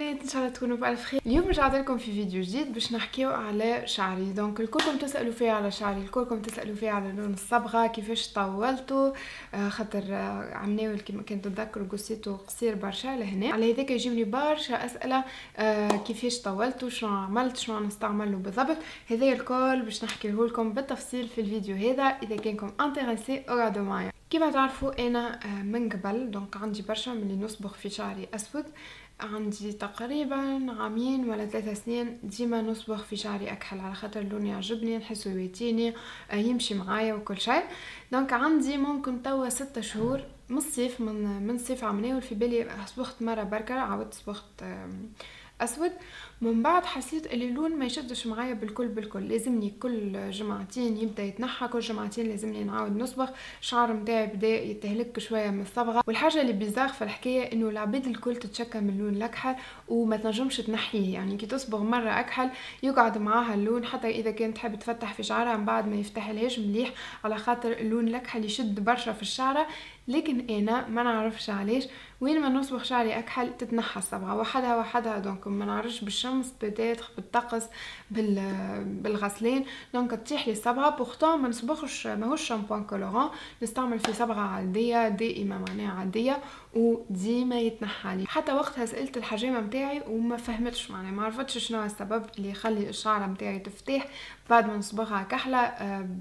البنات، ان شاء الله تكونوا بألف خير. اليوم رجعت لكم في فيديو جديد باش نحكيو على شعري. دونك الكلكم تسالوا فيه على شعري، الكلكم تسالوا فيه على لون الصبغه، كيفاش طولته، خاطر عمناول كيما كنت تتذكروا قصيته قصير برشا لهنا. على هذاك يجيوني برشا اسئله كيفاش طولته، شنو عملت، شنو نستعمله بالضبط. هذا الكل باش نحكيه لكم بالتفصيل في الفيديو هذا. اذا كانكم انتريسي اقعدوا معايا. كما تعرفوا انا من قبل دونك عندي برشا ملي نصبغ في شعري اسود. عندي تقريبا عامين ولا 3 سنين ديما نصبغ في شعري اكحل، على خاطر اللون يعجبني، نحسه يواتيني، يمشي معايا وكل شيء. دونك عندي ممكن توا 6 شهور من الصيف، من الصيف عمناول في بالي صبغت مره بركه، عاودت صبغت اسود. من بعد حسيت اللي اللون ما يشدش معايا بالكل، لازمني كل جمعتين يبدا يتنحى، كل جمعتين لازمني نعاود نصبغ. الشعر متاعي بدا يتهلك شويه من الصبغه، والحاجه اللي بيزاغ في الحكايه انه العباد الكل تتشكى من اللون الاكحل وما تنجمش تنحيه. يعني كي تصبغ مره اكحل يقعد معاها اللون، حتى اذا كانت تحب تفتح في شعرها من بعد ما يفتحلهاش مليح، على خاطر اللون الاكحل يشد برشا في الشعره. لكن انا ما نعرفش علاش وين ما نصبغ شعري اكحل تتنحى الصبغه وحدها. دونك ما نعرفش بالشمس بتاتخ بالطقس بالغسلين دونك تطيح لي الصبغه. بورتون ما نصبغش، ماهوش شامبوان كولورون، نستعمل فيه صبغه عاديه دائمه معناها عاديه وديما يتنحى لي. حتى وقتها سالت الحجامه نتاعي وما فهمتش، معناها ما عرفتش شنو السبب اللي يخلي الشعره نتاعي تفتح بعد ما نصبغها كحله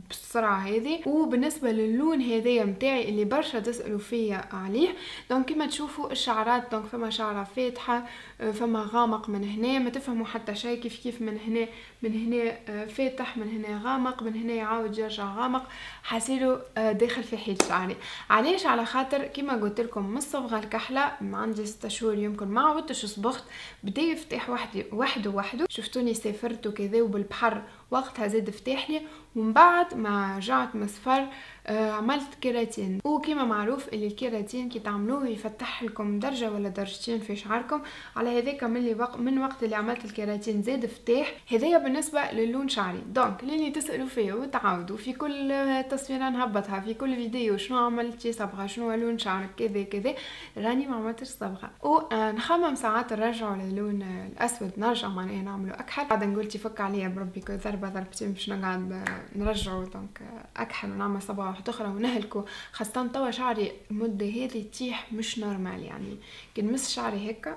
بالسرعه هذه. وبالنسبه للون هذايا نتاعي اللي برشا تسالوا فيا عليه، دونك كما تشوفوا الشعرات دونك فما شعره فاتحه، فما غامق من هنا، ما تفهموا حتى شيء، كيف من هنا فاتح، من هنا غامق، من هنا يعاود يرجع غامق، حاسيلو داخل في حيط شعري. علاش؟ على خاطر كما قلت لكم من الصبغه الكحله عندي 6 شهور يمكن ما عودتش صبغت، بدا يفتح وحده. شفتوني سافرت وكذا وبالبحر وقتها زاد فتح لي، ومن بعد ما رجعت مصفر عملت كيراتين. وكما معروف اللي الكيراتين كي تعملوه يفتح لكم درجه ولا درجتين في شعركم. على هذاك من وقت اللي عملت الكيراتين زاد فتح. هذايا بالنسبه للون شعري. دونك اللي تسالوا فيه وتعاودوا في كل تصويره نهبطها في كل فيديو شنو عملتي صبغه، شنو لون شعرك كذا، راني ما عملتش صبغه. ونخمم ساعات نرجعوا للون الاسود، نرجع معناها نعملوا اكحل. بعد نقول تفك عليا بربي كل ضربتين باش نقعد نرجعوا دونك اكحل ونعمل صبغه واحده اخرى ونهلكوا. خاصه توا شعري المده هذه تيح مش نورمال، يعني كي نمس شعري هكا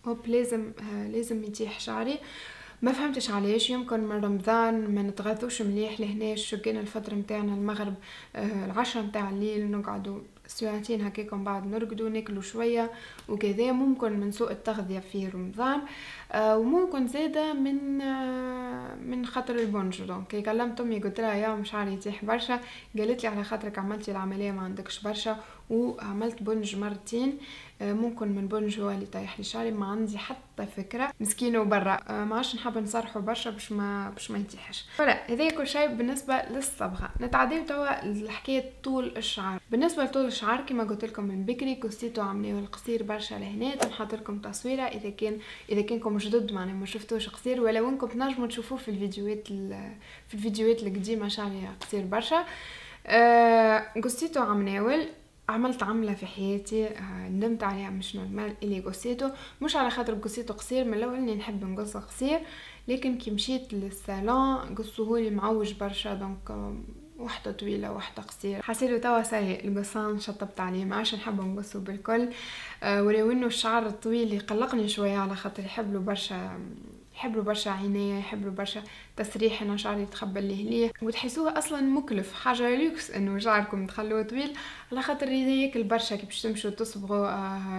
هوب لازم يتيح شعري. ما فهمتش علاش، يمكن من رمضان ما نتغذوش مليح لهنا، كان الفطر نتاعنا المغرب العشرة نتاع الليل نقعدوا ساعتين هكاك ومن بعد نرقدوا ناكلوا شويه وكذا. ممكن من سوء التغذيه في رمضان، وممكن زاده من خاطر البنج. دونك كلمت امي قلت لها يا شعري يتيح برشا، قالت لي على خاطرك عملتي العمليه ما عندكش برشا وعملت بنج مرتين، ممكن من بنج هو اللي طايح لي شعري، ما عندي حتى فكره. مسكينه وبرا ما عادش نحب نصرحه برشا باش ما يتيحش. فلا هذا كل شيء بالنسبه للصبغه. نتعداو توا لحكايه طول الشعر. بالنسبه لطول الشعر كما قلت لكم من بكري قصيته عمليه القصير برشا لهنا. تنحط لكم تصويره اذا كانكم جدد معناها ما شفتوش قصير، ولو انكم تنجموا تشوفوه في الفيديوهات القديمه شعري قصير برشا. قصيته عمناول، عملت عملة في حياتي ندمت عليها مش نورمال اللي قصيته، مش على خاطر قصيته قصير، من الاول اني نحب نقص قصير، لكن كي مشيت للصالون قصوهولي معوج برشا. دونك واحدة طويلة واحدة قصير، حسيته توا سيء القصان، شطبت عليه ما عادش نحب نقصه بالكل. ولو انه الشعر الطويل يقلقني شوية على خاطر يحب له برشا عناية، يحب له برشا تسريح. انا شعري يتخبى ليه وتحسوه اصلا مكلف، حاجه لوكس انه شعركم تخلوه طويل، على خاطر ياكل برشا. كي باش تمشوا تصبغوا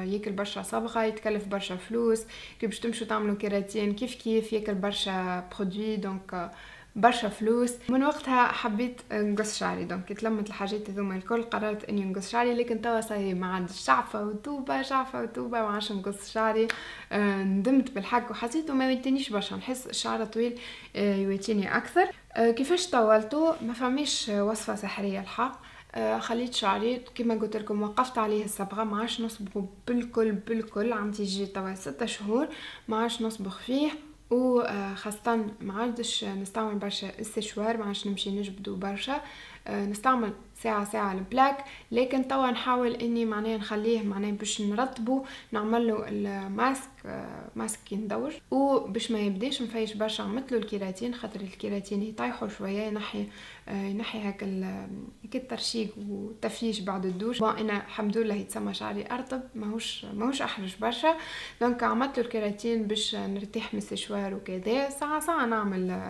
ياكل برشا صبغه، يتكلف برشا فلوس. كي باش تمشوا تعملوا كيراتين كيف ياكل برشا برودوي، دونك برشا فلوس. من وقتها حبيت نقص شعري. دونك تلمت الحاجات هذوما الكل قررت اني نقص شعري، لكن توا صاي ما عادش شعفه وتوبه ما عادش نقص شعري. ندمت بالحق وحسيته ما يواتينيش برشا، نحس الشعر طويل يواتيني اكثر. كيفاش طولته ما فماش وصفه سحريه الحق. خليت شعري كما قلت لكم، وقفت عليه الصبغه، ما عادش نصبغه بالكل. عندي يجي توا 6 شهور ما عادش نصبغ فيه، وخاصة ما عادش نستعمل برشا السشوار، ما عادش نمشي نجبدو برشا. نستعمل ساعة البلاك، لكن توا نحاول اني معناها نخليه معناها باش نرطبه، نعمل له الماسك ماسك يندوج، وباش ما يبداش مفيش برشا مثل الكيراتين، خاطر الكيراتين يطيحوا شويه، ينحي هكا الترشيق والتفييش بعد الدوش. انا الحمد لله يتسمى شعري ارطب، ماهوش احرج برشا، دونك عملت له الكيراتين باش نرتاح من السشوار وكذا. ساعه نعمل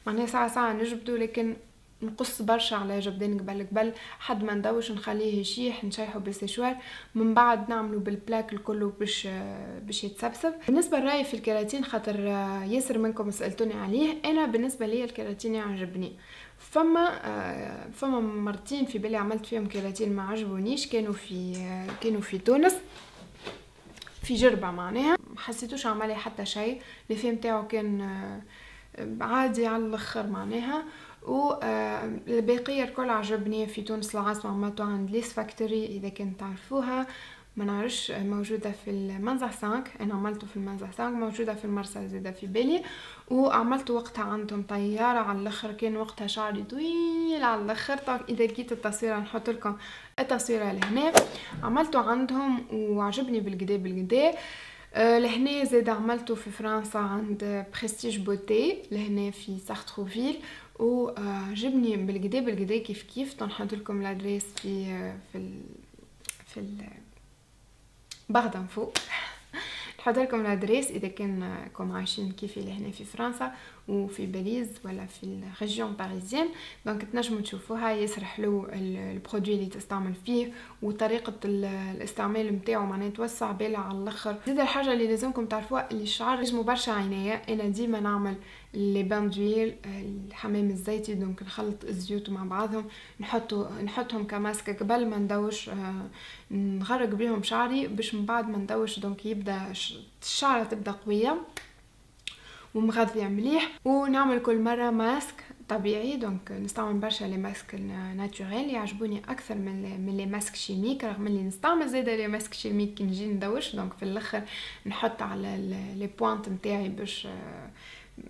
معناها ساعه نجبده، لكن نقص برشا على جبدين قبل حد ما ندوش، نخليه يشيح، نشيحه بالسشوار، من بعد نعمله بالبلاك الكله باش يتسبسب. بالنسبه لرايي في الكيراتين، خاطر ياسر منكم سالتوني عليه، انا بالنسبه لي الكيراتين يعجبني. فما مرتين في بالي عملت فيهم كيراتين ما عجبونيش، كانوا في تونس في جربه، معناها حسيتوش عملي حتى شيء، الفي نتاعو كان عادي على الاخر معناها. والبقيه الكل عجبني. في تونس العاصمه عملته عند ليس فاكتوري، اذا كنت تعرفوها، ما نعرفش، موجوده في المنزه 5، انا عملته في المنزه 5، موجوده في المرسى زاده في بالي، وعملته وقتها عندهم طياره على الاخر، كان وقتها شعري طويل على الاخر. اذا لقيت التصويره نحط لكم التصويره لهنا. عملته عندهم وعجبني بالقدا. لهنا زاد عملته في فرنسا عند بريستيج بوتي لهنا في سارتروفيل، وعجبني بالقدا كيف تنحط لكم الادريس في بغدا فوق. نحط لكم الادريس اذا كنكم عايشين كيفي لهنا في فرنسا وفي باريس ولا في الريجيون باريزيان، دونك تنجموا تشوفوها. ياسر حلو البرودوي اللي تستعمل فيه، وطريقه الاستعمال نتاعو معناها توسع بالها على الاخر. زيد الحاجه اللي لازمكم تعرفوها، اللي الشعر يجمو برشا عنايه. انا ديما نعمل لي بان دويل، الحمام الزيتي، دونك نخلط الزيوت مع بعضهم، نحطهم كماسك قبل ما ندوش، نغرق بيهم شعري باش من بعد ما ندوش دونك يبدا الشعره تبدا قويه ومغذيه مليح. ونعمل كل مره ماسك طبيعي، دونك نستعمل برشا لي ماسك ناتوريل، يعجبوني اكثر من لي ماسك شيميك، رغم اللي نستعمل زاده لي ماسك شيميك كي نجي ندوش، دونك في الاخر نحط على لي بوينت نتاعي باش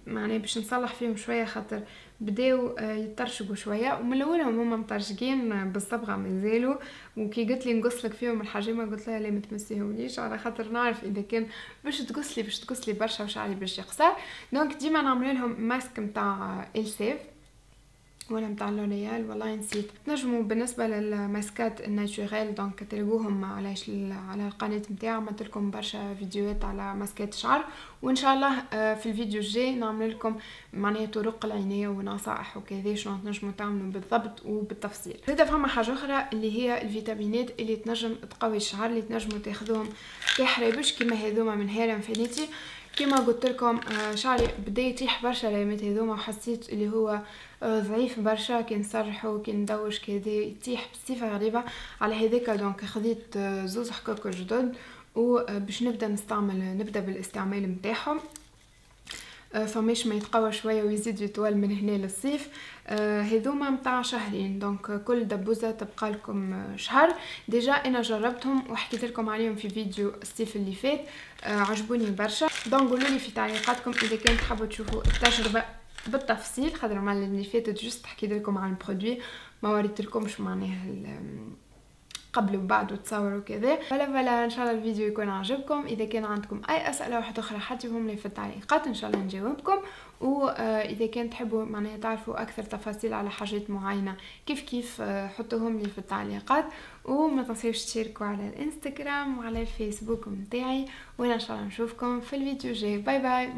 معناها باش نصلح فيهم شويه، خاطر بداو يطرشقوا شويه، ومن الاول هما مطرشقين بالصبغه مازالوا. وكي قلت لي نقصلك فيهم الحجامه، قلت لها لا ما تمسيهوليش، على خاطر نعرف اذا كان باش تقصلي برشا وشعري باش يقصر. دونك ديما نعمل لهم ماسك نتاع السيف ولا نتاع لوريال، والله نسيت. تنجموا بالنسبه للماسكات الناتوريل دونك تلقوهم على القناه نتاعي، عملت لكم برشا فيديوهات على ماسكات شعر، وان شاء الله في الفيديو الجاي نعمل لكم معناها طرق العنايه ونصائح وكذا شنو تنجموا تعملوا بالضبط وبالتفصيل. زيد فما حاجه اخرى اللي هي الفيتامينات اللي تنجم تقوي الشعر، اللي تنجموا تاخذوهم كحريبش كيما هذوما من هير انفينيتي. كما قلت لكم شعري بدا يطيح برشا الايامات هذوما، وحسيت اللي هو ضعيف برشا، كي نسرحه وكي ندوش كذا يطيح بصفه غريبه. على هذاك دونك خذيت زوز حقوق جدد، وباش نبدا بالاستعمال نتاعهم، فماش ما يتقوى شويه ويزيد يطول من هنا للصيف. هذوما متاع شهرين، دونك كل دبوزه تبقى لكم شهر. ديجا انا جربتهم وحكيت لكم عليهم في فيديو الصيف اللي فات، عجبوني برشا. دونك قولوا لي في تعليقاتكم اذا كنت حابه تشوفوا التجربه بالتفصيل، خاطر المره اللي فاتت جست حكيت لكم عن البرودوي، ما وريت لكمش معناها قبل وبعد وتصوروا كذا. فلا ان شاء الله الفيديو يكون عجبكم. اذا كان عندكم اي اسئله واحده اخرى حطوهم لي في التعليقات، ان شاء الله نجاوبكم. واذا كان تحبوا معناها تعرفوا اكثر تفاصيل على حاجات معينه كيف حطوهم لي في التعليقات. وما تنسوش تشاركوا على الانستغرام وعلى الفيسبوك نتاعي، وانا ان شاء الله نشوفكم في الفيديو الجاي. باي باي.